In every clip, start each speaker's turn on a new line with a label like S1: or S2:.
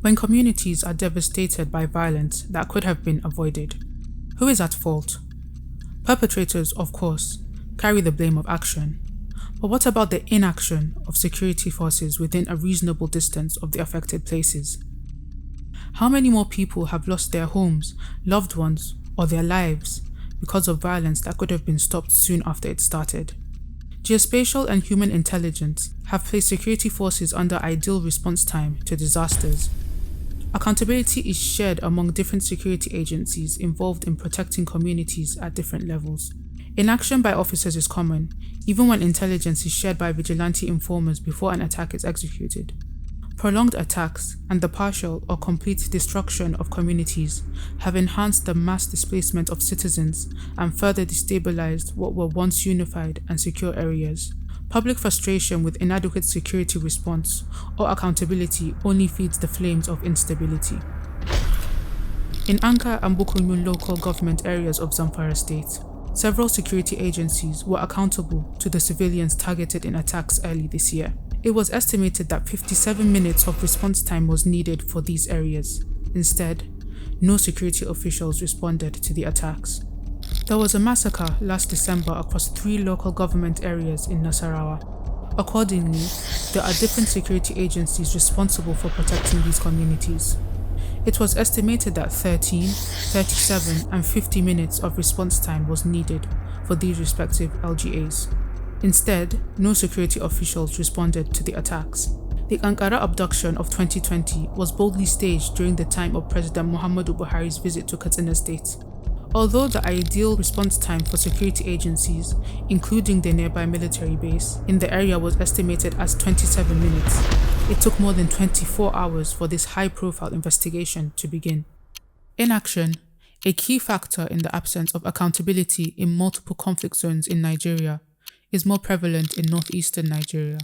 S1: When communities are devastated by violence that could have been avoided, who is at fault? Perpetrators, of course, carry the blame of action. But what about the inaction of security forces within a reasonable distance of the affected places? How many more people have lost their homes, loved ones, or their lives because of violence that could have been stopped soon after it started? Geospatial and human intelligence have placed security forces under ideal response time to disasters. Accountability is shared among different security agencies involved in protecting communities at different levels. Inaction by officers is common, even when intelligence is shared by vigilante informers before an attack is executed. Prolonged attacks and the partial or complete destruction of communities have enhanced the mass displacement of citizens and further destabilized what were once unified and secure areas. Public frustration with inadequate security response or accountability only feeds the flames of instability. In Anka and Bukunyun local government areas of Zamfara state, several security agencies were accountable to the civilians targeted in attacks early this year. It was estimated that 57 minutes of response time was needed for these areas. Instead, no security officials responded to the attacks. There was a massacre last December across 3 local government areas in Nasarawa. Accordingly, there are different security agencies responsible for protecting these communities. It was estimated that 13, 37, and 50 minutes of response time was needed for these respective LGAs. Instead, no security officials responded to the attacks. The Ankara abduction of 2020 was boldly staged during the time of President Muhammadu Buhari's visit to Katsina State. Although the ideal response time for security agencies, including the nearby military base, in the area was estimated as 27 minutes, it took more than 24 hours for this high-profile investigation to begin. Inaction, a key factor in the absence of accountability in multiple conflict zones in Nigeria, is more prevalent in northeastern Nigeria.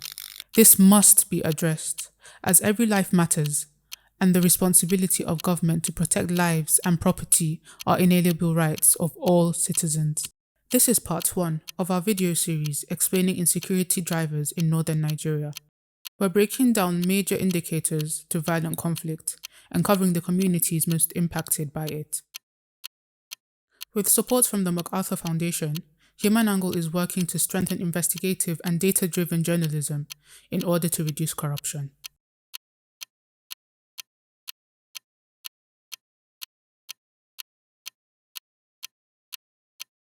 S1: This must be addressed, as every life matters, and the responsibility of government to protect lives and property are inalienable rights of all citizens. This is part 1 of our video series explaining insecurity drivers in northern Nigeria. We're breaking down major indicators to violent conflict and covering the communities most impacted by it. With support from the MacArthur Foundation, Human Angle is working to strengthen investigative and data-driven journalism in order to reduce corruption.